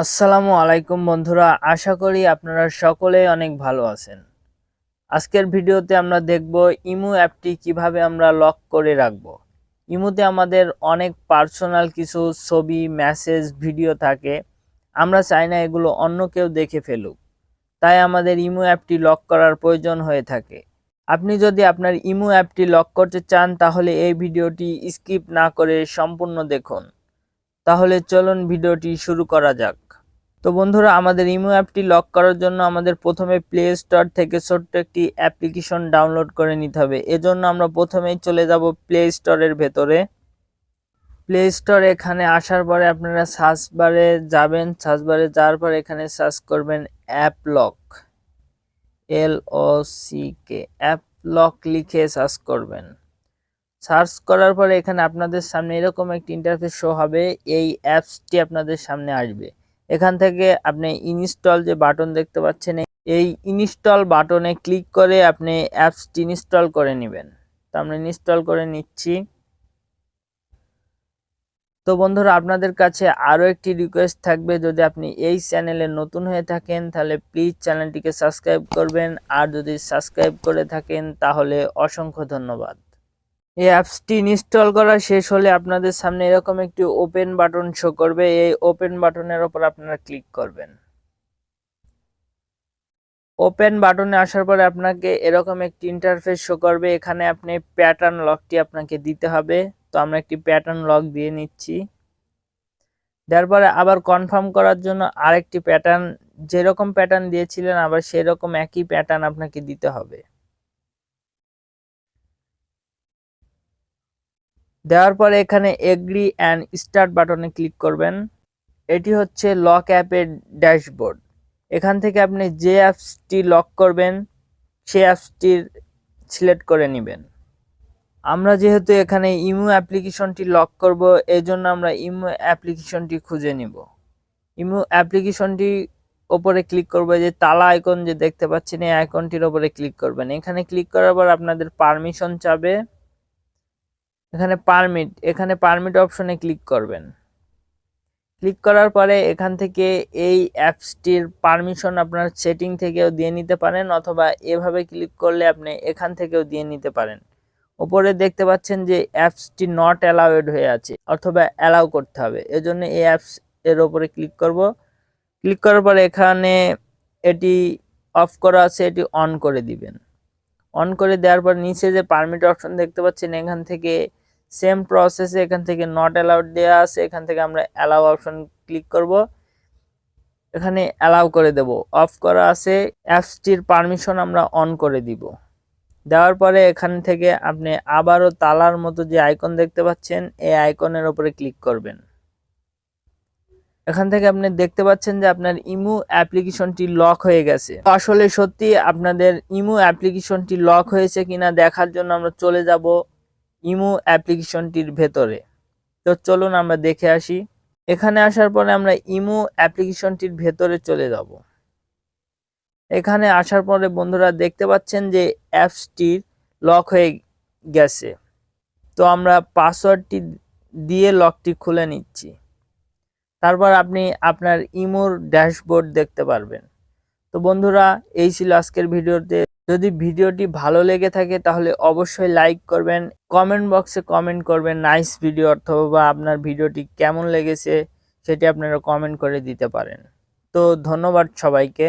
আসসালামু আলাইকুম বন্ধুরা, আশা করি আপনারা সকলেই অনেক ভালো আছেন। আজকের ভিডিওতে আমরা দেখব ইমো অ্যাপটি কিভাবে আমরা লক করে রাখব। ইমোতে আমাদের অনেক পার্সোনাল কিছু ছবি, মেসেজ, ভিডিও থাকে। আমরা চাই না এগুলো অন্য কেউ দেখে ফেলুক, তাই আমাদের ইমো অ্যাপটি লক করার প্রয়োজন হয়ে থাকে। আপনি যদি আপনার ইমো অ্যাপটি লক করতে চান তাহলে এই ভিডিওটি স্কিপ না করে সম্পূর্ণ দেখুন। তাহলে চলুন ভিডিওটি শুরু করা যাক। তো বন্ধুরা, আমাদের ইমো অ্যাপটি লক করার জন্য আমাদের প্রথমে প্লে স্টোর থেকে ছোট্ট একটি অ্যাপ্লিকেশন ডাউনলোড করে নিতে হবে। এজন্য আমরা প্রথমেই চলে যাব প্লে স্টোরের ভেতরে। প্লে স্টোর এখানে আসার পরে আপনারা সার্চ বারে যাবেন। সার্চ বারে যাওয়ার পরে এখানে সার্চ করবেন app lock, LOCK, app lock লিখে সার্চ করবেন। সার্চ করার পরে এখানে আপনাদের সামনে এরকম একটি ইন্টারফেস শো হবে। এই অ্যাপসটি আপনাদের সামনে আসবে। এখান থেকে আপনি ইনস্টল যে বাটন দেখতে পাচ্ছেন, এই ইনস্টল বাটনে ক্লিক করে আপনি অ্যাপসটি ইনস্টল করে নেবেন। তো আমরা ইনস্টল করে নিচ্ছি। তো বন্ধুরা, আপনাদের কাছে আরও একটি রিকোয়েস্ট থাকবে, যদি আপনি এই চ্যানেলে নতুন হয়ে থাকেন তাহলে প্লিজ চ্যানেলটিকে সাবস্ক্রাইব করবেন, আর যদি সাবস্ক্রাইব করে থাকেন তাহলে অসংখ্য ধন্যবাদ। এই অ্যাপসটি ইনস্টল করা শেষ হলে আপনাদের সামনে এরকম একটি ওপেন বাটন শো করবে। এই ওপেন বাটনের উপর আপনারা ক্লিক করবেন। ওপেন বাটনে আসার পরে আপনাকে এরকম একটি ইন্টারফেস শো করবে। এখানে আপনি প্যাটার্ন লকটি আপনাকে দিতে হবে। তো আমরা একটি প্যাটার্ন লক দিয়ে নিচ্ছি। দেওয়ার পরে আবার কনফার্ম করার জন্য আরেকটি প্যাটার্ন, যেরকম প্যাটার্ন দিয়েছিলেন আবার সেরকম একই প্যাটার্ন আপনাকে দিতে হবে। দেওয়ার পরে এখানে এগ্রি অ্যান্ড স্টার্ট বাটনে ক্লিক করবেন। এটি হচ্ছে লক অ্যাপের ড্যাশবোর্ড। এখান থেকে আপনি যে অ্যাপসটি লক করবেন সেই অ্যাপসটির সিলেক্ট করে নেবেন। আমরা যেহেতু এখানে ইমো অ্যাপ্লিকেশনটি লক করব, এই জন্য আমরা ইমো অ্যাপ্লিকেশনটি খুঁজে নিব। ইমো অ্যাপ্লিকেশনটি ওপরে ক্লিক করবে, যে তালা আইকন যে দেখতে পাচ্ছেন এই আইকনটির ওপরে ক্লিক করবেন। এখানে ক্লিক করার পর আপনাদের পারমিশন চাবে। এখানে পারমিট অপশনে ক্লিক করবেন। ক্লিক করার পরে এখান থেকে এই অ্যাপসটির পারমিশন আপনার সেটিং থেকেও দিয়ে নিতে পারেন, অথবা এভাবে ক্লিক করলে আপনি এখান থেকেও দিয়ে নিতে পারেন। উপরে দেখতে পাচ্ছেন যে অ্যাপসটি নট অ্যালাউড হয়ে আছে, অথবা অ্যালাউ করতে হবে। এজন্য এই অ্যাপস এর উপরে ক্লিক করব। ক্লিক করার পরে এখানে এটি অফ করা আছে, এটি অন করে দিবেন। অন করে দেওয়ার পর নিচে যে পারমিট অপশন দেখতে পাচ্ছেন, এখান থেকে সেম প্রসেসে এখান থেকে নট অ্যালাউড দেওয়া আছে, এখান থেকে আমরা অ্যালাউ অপশন ক্লিক করব। এখানে অ্যালাউ করে দেব। অফ করা আছে, অ্যাপসটির পারমিশন আমরা অন করে দিব। দেওয়ার পরে এখান থেকে আপনি আবারও তালার মতো যে আইকন দেখতে পাচ্ছেন এই আইকনের উপরে ক্লিক করবেন। এখান থেকে আপনি দেখতে পাচ্ছেন যে আপনার ইমো অ্যাপ্লিকেশনটি লক হয়ে গেছে। আসলে সত্যি আপনাদের ইমো অ্যাপ্লিকেশনটি লক হয়েছে কিনা দেখার জন্য আমরা চলে যাব ইমো অ্যাপ্লিকেশনটির ভেতরে। তো চলুন আমরা দেখে আসি। এখানে আসার পরে আমরা ইমো অ্যাপ্লিকেশনটির ভেতরে চলে যাব। এখানে আসার পরে বন্ধুরা দেখতে পাচ্ছেন যে অ্যাপসটি লক হয়ে গেছে। তো আমরা পাসওয়ার্ডটি দিয়ে লকটি খুলে নিচ্ছি। তারপর আপনি আপনার ইমোর ড্যাশবোর্ড দেখতে পারবেন। তো বন্ধুরা, এই ছিল আজকের ভিডিওতে। যদি ভিডিওটি ভালো লেগে থাকে তাহলে অবশ্যই লাইক করবেন, কমেন্ট বক্সে কমেন্ট করবেন নাইস ভিডিও, অথবা আপনার ভিডিওটি কেমন লেগেছে সেটি আপনারা কমেন্ট করে দিতে পারেন। তো ধন্যবাদ সবাইকে।